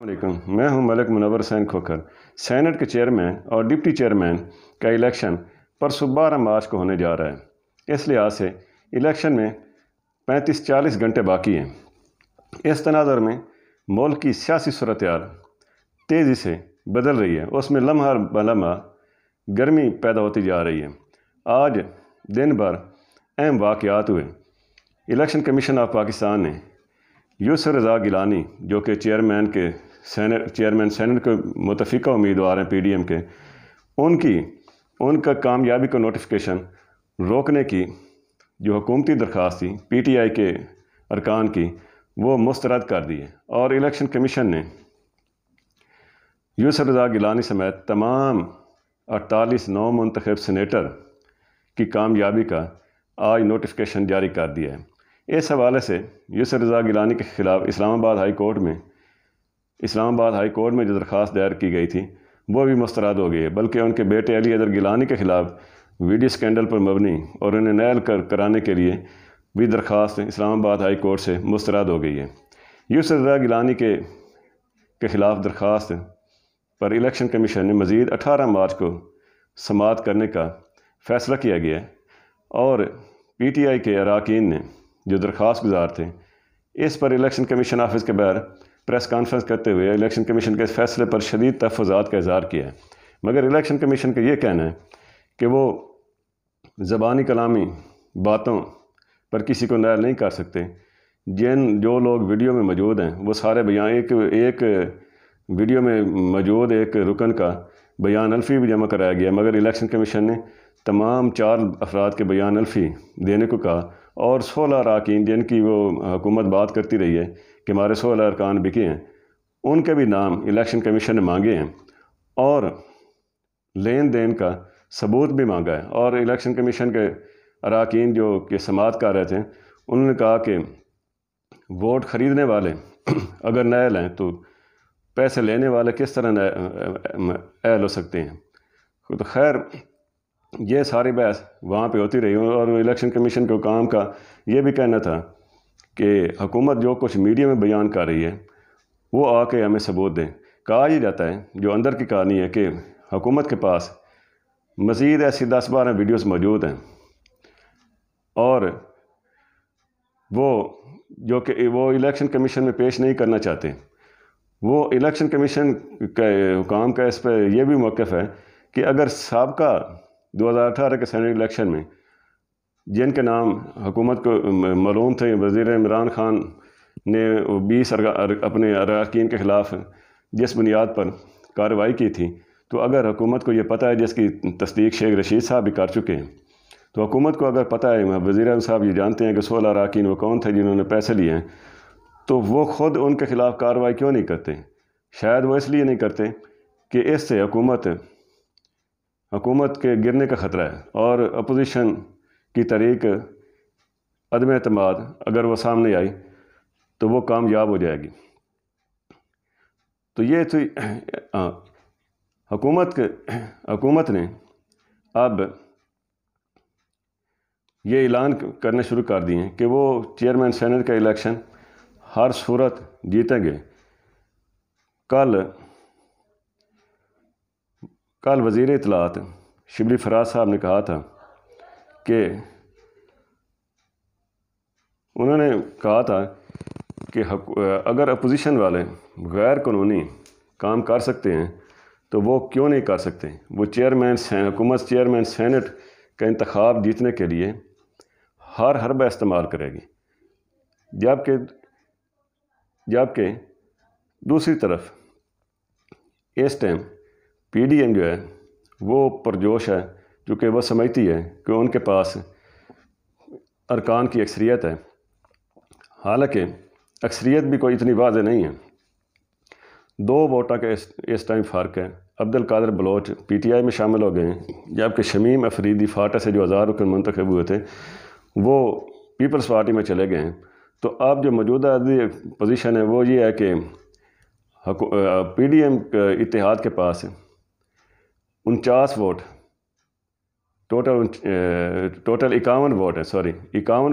علیکم، میں ہوں ملک منور حسین کھوکھر۔ سینٹ کے چیئرمین اور ڈپٹی چیئرمین کا الیکشن پرسوں 12 مارچ کو ہونے جا رہا ہے۔ اس لحاظ سے الیکشن میں 35-40 گھنٹے باقی ہیں۔ اس تناظر میں ملک کی سیاسی صورتحال تیزی سے بدل رہی ہے، اس میں لمحہ بلمحہ گرمی پیدا ہوتی جا رہی ہے۔ آج دن بھر اہم واقعات ہوئے۔ الیکشن کمیشن آف پاکستان نے یوسف رضا گیلانی جو کہ چیئرمین سینٹ کے متفقہ امیدوار ہیں پی ڈی ایم کے، ان کا کامیابی کا نوٹیفیکیشن روکنے کی جو حکومتی درخواست تھی پی ٹی آئی کے ارکان کی، وہ مسترد کر دی ہے، اور الیکشن کمیشن نے یوسف رضا گیلانی سمیت تمام 48 نو منتخب سینیٹر کی کامیابی کا آج نوٹیفیکیشن جاری کر دیا ہے۔ اس حوالے سے یوسف رضا گیلانی کے خلاف اسلام آباد ہائی کورٹ میں جو درخواست دائر کی گئی تھی وہ بھی مسترد ہو گئی ہے، بلکہ ان کے بیٹے علی حیدر گیلانی کے خلاف ویڈیو سکینڈل پر مبنی اور انہیں نیل کرانے کے لیے بھی درخواست اسلام آباد ہائی کورٹ سے مسترد ہو گئی ہے۔ یوسف رضا گیلانی کے خلاف درخواست پر الیکشن کمیشن نے مزید 18 مارچ کو سماعت کرنے کا فیصلہ کیا گیا ہے، اور پی ٹی آئی کے اراکین نے جو درخواست گزار تھے اس پر الیکشن کمیشن آفس کے باہر پریس کانفرنس کرتے ہوئے الیکشن کمیشن کے اس فیصلے پر شدید تحفظات کا اظہار کیا ہے، مگر الیکشن کمیشن کا یہ کہنا ہے کہ وہ زبانی کلامی باتوں پر کسی کو نائل نہیں کر سکتے۔ جو لوگ ویڈیو میں موجود ہیں وہ سارے بیان ایک ویڈیو میں موجود ایک رکن کا بیان الفی بھی جمع کرایا گیا، مگر الیکشن کمیشن نے تمام 4 افراد کے بیان الفی دینے کو کہا، اور 16 اراکین جن کی وہ حکومت بات کرتی رہی ہے کہ ہمارے 16 ارکان بکے ہیں، ان کے بھی نام الیکشن کمیشن نے مانگے ہیں، اور لین دین کا ثبوت بھی مانگا ہے۔ اور الیکشن کمیشن کے اراکین جو کہ سماعت کر رہے تھے انہوں نے کہا کہ ووٹ خریدنے والے اگر نائل ہیں تو پیسے لینے والے کس طرح اہل ہو سکتے ہیں۔ تو خیر یہ ساری بحث وہاں پہ ہوتی رہی، اور الیکشن کمیشن کے حکام کا یہ بھی کہنا تھا کہ حکومت جو کچھ میڈیا میں بیان کر رہی ہے وہ آ کے ہمیں ثبوت دیں۔ کہا یہ جاتا ہے، جو اندر کی کہانی ہے، کہ حکومت کے پاس مزید ایسی 10-12 ویڈیوز موجود ہیں، اور وہ الیکشن کمیشن میں پیش نہیں کرنا چاہتے۔ وہ الیکشن کمیشن کے حکام کا اس پہ یہ بھی موقف ہے کہ اگر سابقہ 2018 کے سینٹ الیکشن میں جن کے نام حکومت کو معلوم تھے، وزیر عمران خان نے 20 اپنے اراکین کے خلاف جس بنیاد پر کارروائی کی تھی، تو اگر حکومت کو یہ پتہ ہے، جس کی تصدیق شیخ رشید صاحب بھی کر چکے ہیں، تو حکومت کو اگر پتہ ہے، وزیر اعظم صاحب یہ جانتے ہیں کہ 16 اراکین وہ کون تھے جنہوں نے پیسے لیے ہیں، تو وہ خود ان کے خلاف کارروائی کیوں نہیں کرتے؟ شاید وہ اس لیے نہیں کرتے کہ اس سے حکومت کے گرنے کا خطرہ ہے، اور اپوزیشن کی تحریک عدم اعتماد اگر وہ سامنے آئی تو وہ کامیاب ہو جائے گی۔ تو یہ تھی حکومت نے اب یہ اعلان کرنے شروع کر دیے ہیں کہ وہ چیئرمین سینٹ کا الیکشن ہر صورت جیتیں گے۔ کل وزیر اطلاعات شبلی فراز صاحب نے کہا تھا کہ انہوں نے کہا تھا کہ اگر اپوزیشن والے غیر قانونی کام کر سکتے ہیں تو وہ کیوں نہیں کر سکتے؟ وہ حکومت چیئرمین سینٹ کا انتخاب جیتنے کے لیے ہر حربہ استعمال کرے گی، جبکہ دوسری طرف اس ٹائم پی ڈی ایم جو ہے وہ پرجوش ہے، چونکہ وہ سمجھتی ہے کہ ان کے پاس ارکان کی اکثریت ہے، حالانکہ اکثریت بھی کوئی اتنی واضح نہیں ہے۔ 2 ووٹوں کا اس ٹائم فرق ہے۔ عبد القادر بلوچ پی ٹی آئی میں شامل ہو گئے ہیں، جبکہ شمیم افریدی فاٹا سے جو 1000 رکن منتخب ہوئے تھے وہ پیپلز پارٹی میں چلے گئے ہیں۔ تو اب جو موجودہ پوزیشن ہے وہ یہ ہے کہ پی ڈی ایم اتحاد کے پاس 49 ووٹ ٹوٹل 51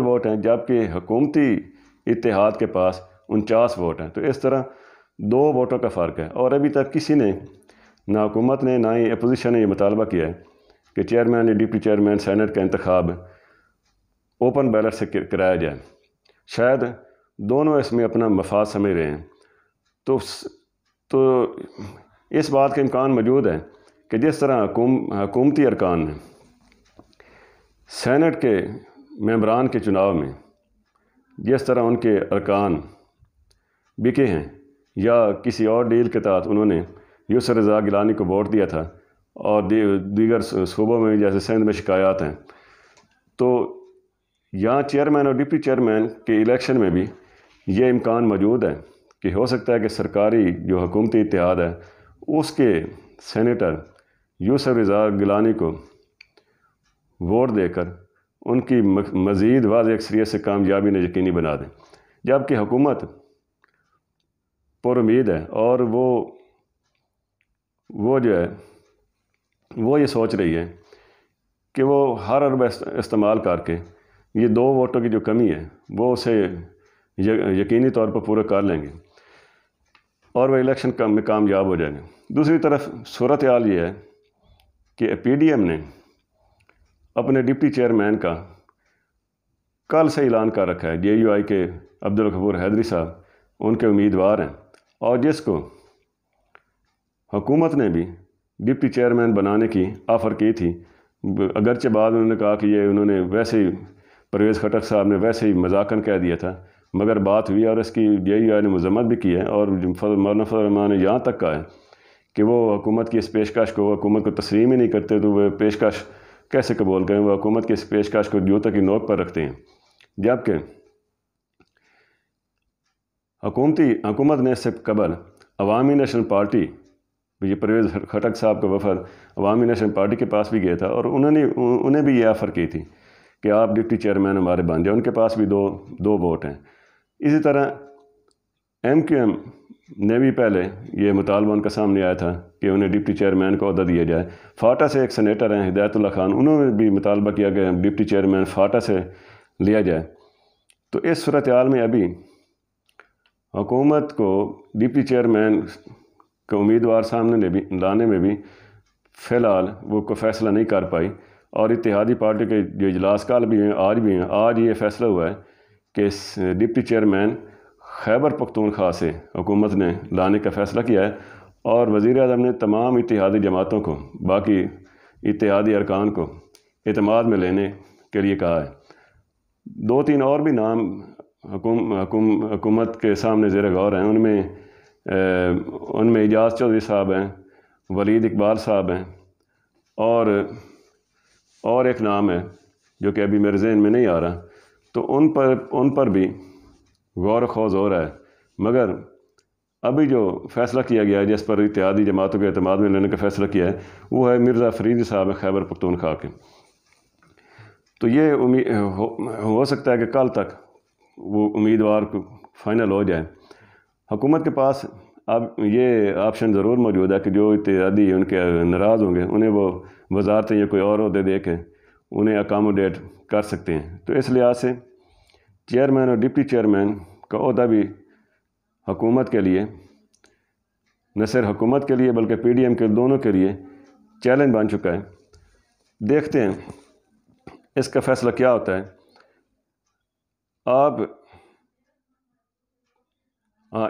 ووٹ ہیں، جبکہ حکومتی اتحاد کے پاس 49 ووٹ ہیں۔ تو اس طرح 2 ووٹوں کا فرق ہے، اور ابھی تک کسی نے، نہ حکومت نے نہ ہی اپوزیشن نے یہ مطالبہ کیا ہے کہ چیئرمین یا ڈپٹی چیئرمین سینٹ کا انتخاب اوپن بیلٹ سے کرایا جائے۔ شاید دونوں اس میں اپنا مفاد سمجھ رہے ہیں۔ تو اس بات کا امکان موجود ہے کہ جس طرح حکومتی ارکان نے سینٹ کے ممبران کے چناؤ میں جس طرح ان کے ارکان بکے ہیں، یا کسی اور ڈیل کے تحت انہوں نے یسر رضا گیلانی کو ووٹ دیا تھا، اور دیگر صوبوں میں جیسے سندھ میں شکایات ہیں، تو یہاں چیئرمین اور ڈپٹی چیئرمین کے الیکشن میں بھی یہ امکان موجود ہے کہ ہو سکتا ہے کہ سرکاری جو حکومتی اتحاد ہے اس کے سینیٹر یسر رضا گیلانی کو ووٹ دے کر ان کی مزید واضح اکثریت سے کامیابی نے یقینی بنا دیں، جبکہ حکومت پر امید ہے، اور وہ جو ہے وہ یہ سوچ رہی ہے کہ وہ ہر حربہ استعمال کر کے یہ 2 ووٹوں کی جو کمی ہے وہ اسے یقینی طور پر پورا کر لیں گے، اور وہ الیکشن میں کامیاب ہو جائیں گے۔ دوسری طرف صورتحال یہ ہے کہ پی ڈی ایم نے اپنے ڈپٹی چیئرمین کا کل سے اعلان کر رکھا ہے۔ جے یو آئی کے عبدالغفور حیدری صاحب ان کے امیدوار ہیں، اور جس کو حکومت نے بھی ڈپٹی چیئرمین بنانے کی آفر کی تھی، اگرچہ بعد انہوں نے کہا کہ انہوں نے ویسے ہی پرویز خٹک صاحب نے ویسے ہی مذاکراً کہہ دیا تھا، مگر بات ہوئی اور اس کی جے یو آئی نے مذمت بھی کی ہے، اور مولانا فضل الرحمان نے یہاں تک کہا ہے کہ وہ حکومت کی اس پیشکش کو حکومت کو تسلیم ہی نہیں کرتے، تو وہ پیشکش کیسے قبول کریں؟ وہ حکومت کی اس پیشکش کو جوتوں کی نوک پر رکھتے ہیں، جبکہ حکومت نے اس سے قبل عوامی نیشنل پارٹی، یہ پرویز خٹک صاحب کا وفد عوامی نیشنل پارٹی کے پاس بھی گیا تھا، اور انہیں بھی یہ آفر کی تھی کہ آپ ڈپٹی چیئرمین ہمارے بن جائیں۔ ان کے پاس بھی دو ووٹ ہیں۔ اسی طرح ایم کیو ایم نے بھی پہلے یہ مطالبہ ان کا سامنے آیا تھا کہ انہیں ڈپٹی چیئرمین کو عہدہ دیا جائے۔ فاٹا سے ایک سینیٹر ہیں ہدایت اللہ خان، انہوں نے بھی مطالبہ کیا کہ ڈپٹی چیئرمین فاٹا سے لیا جائے۔ تو اس صورتحال میں ابھی حکومت کو ڈپٹی چیئرمین کا امیدوار سامنے لانے میں بھی فی الحال وہ کوئی فیصلہ نہیں کر پائی، اور اتحادی پارٹی کے جو اجلاس کل بھی ہیں آج یہ فیصلہ ہوا ہے کہ ڈپٹی چیئرمین خیبر پختونخوا سے حکومت نے لانے کا فیصلہ کیا ہے، اور وزیر اعظم نے تمام اتحادی جماعتوں کو، باقی اتحادی ارکان کو اعتماد میں لینے کے لیے کہا ہے۔ 2-3 اور بھی نام حکومت کے سامنے زیر غور ہیں، ان میں اعجاز چودھری صاحب ہیں، ولید اقبال صاحب ہیں، اور ایک نام ہے جو کہ ابھی میرے ذہن میں نہیں آ رہا، تو ان پر بھی غور و خوض ہو رہا ہے، مگر ابھی جو فیصلہ کیا گیا ہے جس پر اتحادی جماعتوں کے اعتماد میں لینے کا فیصلہ کیا ہے وہ ہے مرزا فریدی صاحب خیبر پختونخوا کے۔ تو یہ ہو سکتا ہے کہ کل تک وہ امیدوار کو فائنل ہو جائے۔ حکومت کے پاس اب یہ آپشن ضرور موجود ہے کہ جو اتحادی ان کے ناراض ہوں گے انہیں وہ وزارتیں یا کوئی اور عہدے دے کے انہیں اکاموڈیٹ کر سکتے ہیں۔ تو اس لحاظ سے چیئرمین اور ڈپٹی چیئرمین کا عہدہ بھی حکومت کے لیے، نہ صرف حکومت کے لیے بلکہ پی ڈی ایم کے دونوں کے لیے چیلنج بن چکا ہے۔ دیکھتے ہیں اس کا فیصلہ کیا ہوتا ہے۔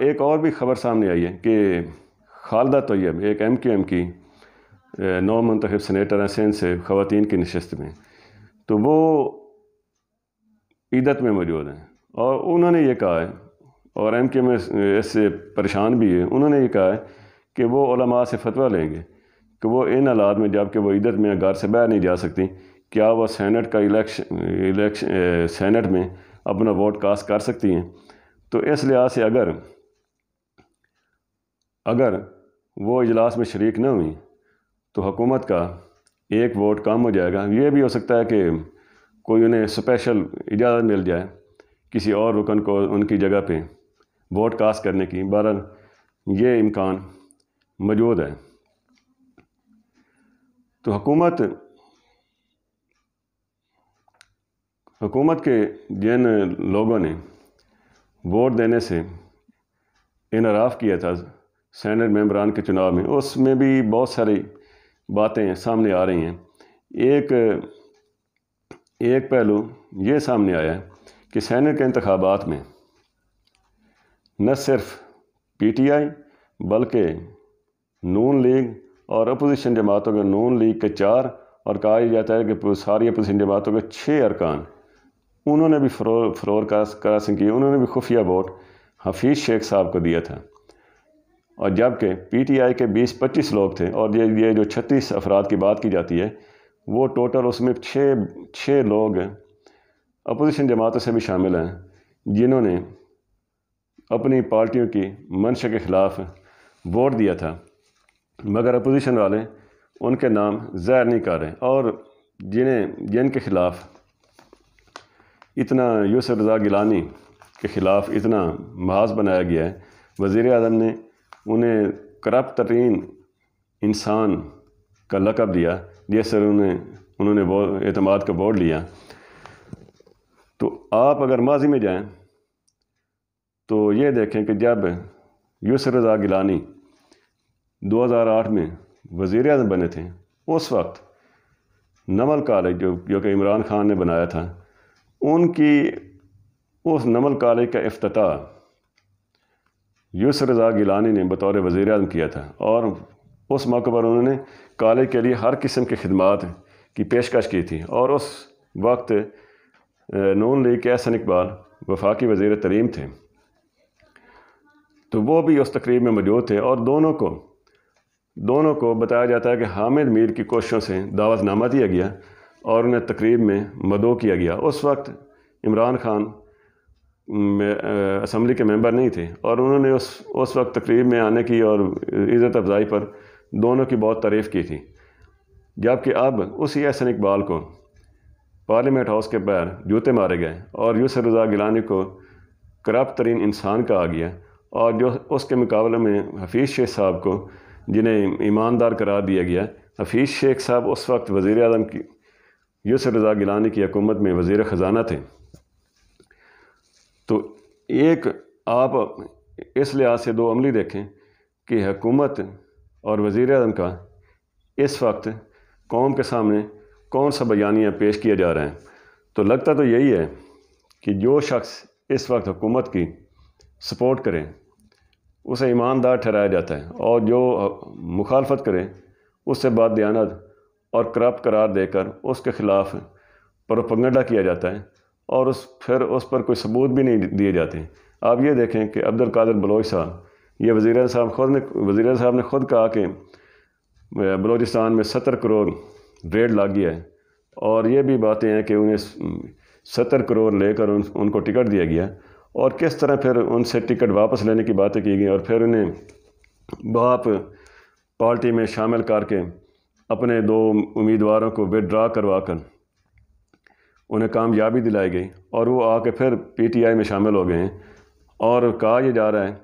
ایک اور بھی خبر سامنے آئی ہے کہ خالدہ طیب ایک ایم کیو ایم کی نو منتخب سینیٹر ہیں سندھ سے خواتین کی نشست میں، تو وہ عیدت میں موجود ہیں، اور انہوں نے یہ کہا ہے، اور ایم کیو ایم اس سے پریشان بھی ہے، انہوں نے یہ کہا ہے کہ وہ علماء سے فتویٰ لیں گے کہ وہ ان حالات میں جب کہ وہ عیدت میں گھر سے باہر نہیں جا سکتی، کیا وہ سینٹ کا سینٹ میں اپنا ووٹ کاسٹ کر سکتی ہیں۔ تو اس لحاظ سے اگر وہ اجلاس میں شریک نہ ہوئیں تو حکومت کا ایک ووٹ کم ہو جائے گا۔ یہ بھی ہو سکتا ہے کہ کوئی انہیں اسپیشل اجازت مل جائے کسی اور رکن کو ان کی جگہ پہ ووٹ کاسٹ کرنے کی، بہرحال یہ امکان موجود ہے۔ تو حکومت کے جن لوگوں نے ووٹ دینے سے انعراف کیا تھا سینٹ ممبران کے چناؤ میں، اس میں بھی بہت ساری باتیں سامنے آ رہی ہیں۔ ایک پہلو یہ سامنے آیا ہے کہ سینٹ کے انتخابات میں نہ صرف پی ٹی آئی بلکہ نون لیگ اور اپوزیشن جماعتوں کے، نون لیگ کے 4 اور کہا جاتا ہے کہ ساری اپوزیشن جماعتوں کے 6 ارکان، انہوں نے بھی فرور کراسنگ کی، انہوں نے بھی خفیہ ووٹ حفیظ شیخ صاحب کو دیا تھا۔ اور جبکہ پی ٹی آئی کے 20-25 لوگ تھے، اور یہ جو 36 افراد کی بات کی جاتی ہے، وہ ٹوٹل اس میں 6 لوگ اپوزیشن جماعتوں سے بھی شامل ہیں جنہوں نے اپنی پارٹیوں کی منشا کے خلاف ووٹ دیا تھا، مگر اپوزیشن والے ان کے نام ظاہر نہیں کر رہے، اور جن کے خلاف اتنا یوسف رضا گیلانی کے خلاف اتنا محاذ بنایا گیا ہے، وزیر اعظم نے انہیں کرپٹ ترین انسان کا لقب دیا، جس سے انہوں نے اعتماد کا بورڈ لیا۔ تو آپ اگر ماضی میں جائیں تو یہ دیکھیں کہ جب یوسف رضا گیلانی 2008 میں وزیر اعظم بنے تھے، اس وقت نمل کالج جو کہ عمران خان نے بنایا تھا، ان کی اس نمل کالج کا افتتاح یوسف رضا گیلانی نے بطور وزیر اعظم کیا تھا، اور اس موقع پر انہوں نے کالج کے لیے ہر قسم کی خدمات کی پیشکش کی تھی، اور اس وقت نون لیگ کے احسن اقبال وفاقی وزیر تعلیم تھے، تو وہ بھی اس تقریب میں موجود تھے، اور دونوں کو بتایا جاتا ہے کہ حامد میر کی کوششوں سے دعوت نامہ دیا گیا اور انہیں تقریب میں مدعو کیا گیا۔ اس وقت عمران خان اسمبلی کے ممبر نہیں تھے، اور انہوں نے اس وقت تقریب میں آنے کی اور عزت افزائی پر دونوں کی بہت تعریف کی تھی، جبکہ اب اسی احسن اقبال کو پارلیمنٹ ہاؤس کے باہر جوتے مارے گئے اور یوسف رضا گیلانی کو کرپٹ ترین انسان کہا گیا، اور جو اس کے مقابلے میں حفیظ شیخ صاحب کو جنہیں ایماندار قرار دیا گیا۔ حفیظ شیخ صاحب اس وقت وزیر اعظم کی یوسف رضا گیلانی کی حکومت میں وزیر خزانہ تھے۔ تو ایک آپ اس لحاظ سے دو عملی دیکھیں کہ حکومت اور وزیر اعظم کا اس وقت قوم کے سامنے کون سا بیانیہ پیش کیا جا رہا ہے، تو لگتا تو یہی ہے کہ جو شخص اس وقت حکومت کی سپورٹ کرے اسے ایماندار ٹھہرایا جاتا ہے، اور جو مخالفت کرے اس سے بد دیانت اور کرپٹ قرار دے کر اس کے خلاف پروپیگنڈا کیا جاتا ہے، اور پھر اس پر کوئی ثبوت بھی نہیں دیے جاتے۔ آپ یہ دیکھیں کہ عبدالقادر بلوچ صاحب، یہ وزیر اعظم صاحب نے خود کہا کہ بلوچستان میں 70 کروڑ ریڈ لگ گیا ہے، اور یہ بھی باتیں ہیں کہ انہیں 70 کروڑ لے کر ان کو ٹکٹ دیا گیا، اور کس طرح پھر ان سے ٹکٹ واپس لینے کی باتیں کی گئی، اور پھر انہیں باپ پارٹی میں شامل کر کے اپنے 2 امیدواروں کو وڈرا کروا کر انہیں کامیابی دلائی گئی، اور وہ آ کے پھر پی ٹی آئی میں شامل ہو گئے ہیں، اور کہا یہ جا رہا ہے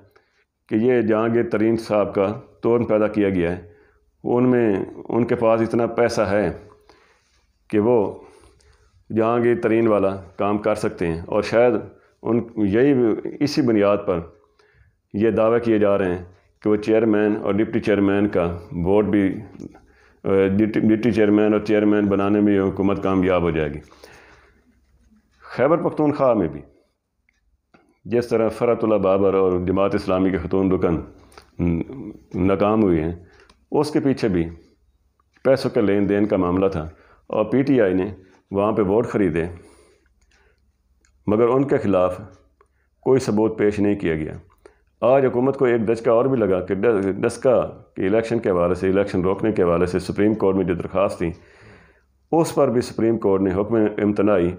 کہ یہ جہانگیر ترین صاحب کا توڑ پیدا کیا گیا ہے، ان کے پاس اتنا پیسہ ہے کہ وہ جہانگیر ترین والا کام کر سکتے ہیں، اور شاید اسی بنیاد پر یہ دعوے کیے جا رہے ہیں کہ وہ چیئرمین اور ڈپٹی چیئرمین کا ووٹ بھی ڈپٹی چیئرمین اور چیئرمین بنانے میں یہ حکومت کامیاب ہو جائے گی۔ خیبر پختونخوا میں بھی جس طرح فرحت اللہ بابر اور جماعت اسلامی کے خاتون رکن ناکام ہوئے ہیں، اس کے پیچھے بھی پیسوں کے لین دین کا معاملہ تھا، اور پی ٹی آئی نے وہاں پہ ووٹ خریدے، مگر ان کے خلاف کوئی ثبوت پیش نہیں کیا گیا۔ آج حکومت کو ایک دھچکا اور بھی لگا کہ ڈسکا کے الیکشن کے حوالے سے، الیکشن روکنے کے حوالے سے سپریم کورٹ میں جو درخواست تھی، اس پر بھی سپریم کورٹ نے حکم امتناعی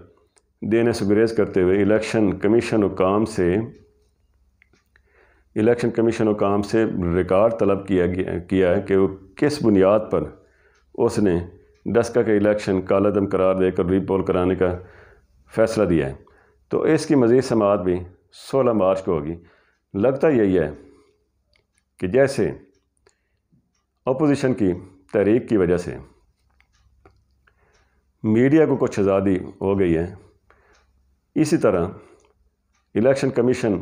دینے سے گریز کرتے ہوئے الیکشن کمیشن حکام سے ریکارڈ طلب کیا ہے کہ وہ کس بنیاد پر اس نے ڈسکا کے الیکشن کالعدم قرار دے کر ری پول کرانے کا فیصلہ دیا ہے۔ تو اس کی مزید سماعت بھی 16 مارچ کو ہوگی۔ لگتا یہی ہے کہ جیسے اپوزیشن کی تحریک کی وجہ سے میڈیا کو کچھ آزادی ہو گئی ہے، اسی طرح الیکشن کمیشن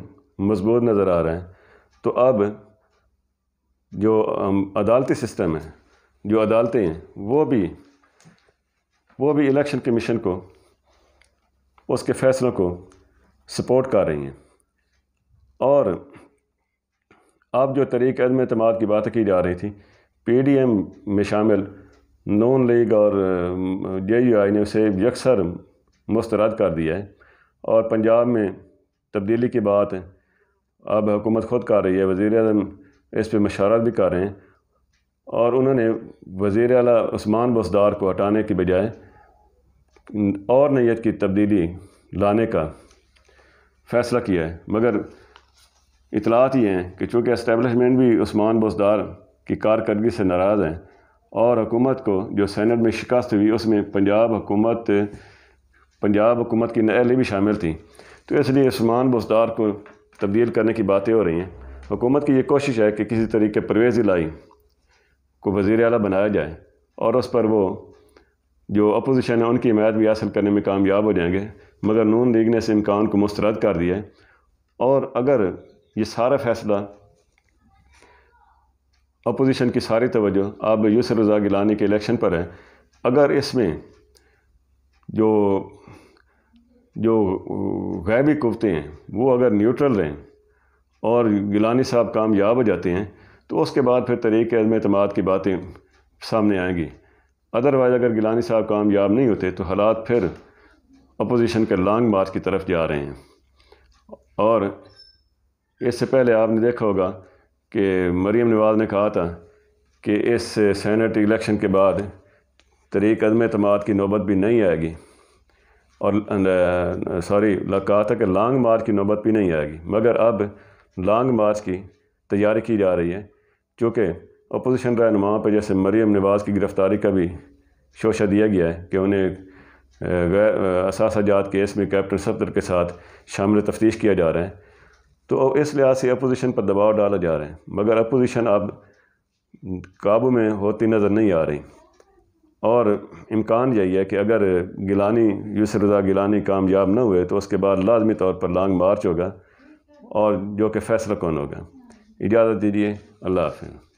مضبوط نظر آ رہا ہے، تو اب جو عدالتی سسٹم ہے، جو عدالتیں ہیں، وہ بھی الیکشن کمیشن کو، اس کے فیصلوں کو سپورٹ کر رہی ہیں۔ اور اب جو طریق عدم اعتماد کی باتیں کی جا رہی تھی، پی ڈی ایم میں شامل نون لیگ اور جے یو آئی نے اسے یکسر مسترد کر دیا ہے، اور پنجاب میں تبدیلی کی بات اب حکومت خود کر رہی ہے، وزیر اعظم اس پہ مشاورت بھی کر رہے ہیں، اور انہوں نے وزیر اعلیٰ عثمان بزدار کو ہٹانے کی بجائے اور نیت کی تبدیلی لانے کا فیصلہ کیا ہے۔ مگر اطلاعات یہ ہیں کہ چونکہ اسٹیبلشمنٹ بھی عثمان بزدار کی کارکردگی سے ناراض ہیں، اور حکومت کو جو سینٹ میں شکست ہوئی اس میں پنجاب حکومت کی اہلیہ بھی شامل تھی، تو اس لیے عثمان بزدار کو تبدیل کرنے کی باتیں ہو رہی ہیں۔ حکومت کی یہ کوشش ہے کہ کسی طریقے پرویز الہی کو وزیر اعلیٰ بنایا جائے، اور اس پر وہ جو اپوزیشن ہے ان کی حمایت بھی حاصل کرنے میں کامیاب ہو جائیں گے، مگر نون لیگ نے اس امکان کو مسترد کر دیا ہے۔ اور اگر یہ سارا فیصلہ، اپوزیشن کی ساری توجہ اب یسر رضا گیلانی کے الیکشن پر ہے، اگر اس میں جو غیبی قوتیں ہیں وہ اگر نیوٹرل رہیں اور گیلانی صاحب کامیاب ہو جاتے ہیں، تو اس کے بعد پھر طریق عدم اعتماد کی باتیں سامنے آئیں گی۔ ادروائز اگر گیلانی صاحب کامیاب نہیں ہوتے تو حالات پھر اپوزیشن کے لانگ مارچ کی طرف جا رہے ہیں۔ اور اس سے پہلے آپ نے دیکھا ہوگا کہ مریم نواز نے کہا تھا کہ اس سینٹ الیکشن کے بعد طریق عدم اعتماد کی نوبت بھی نہیں آئے گی، اور کہا تھا کہ لانگ مارچ کی نوبت بھی نہیں آئے گی، مگر اب لانگ مارچ کی تیاری کی جا رہی ہے، چونکہ اپوزیشن رہنماؤں پہ جیسے مریم نواز کی گرفتاری کا بھی شوشہ دیا گیا ہے کہ انہیں اثاثہ جات کیس میں کیپٹن صفدر کے ساتھ شامل تفتیش کیا جا رہا ہے، تو اس لحاظ سے اپوزیشن پر دباؤ ڈالا جا رہا ہے، مگر اپوزیشن اب قابو میں ہوتی نظر نہیں آ رہی۔ اور امکان یہی ہے کہ اگر یسر رضا گیلانی کامیاب نہ ہوئے تو اس کے بعد لازمی طور پر لانگ مارچ ہوگا، اور جو کہ فیصلہ کون ہوگا۔ اجازت دیجیے، اللہ حافظ۔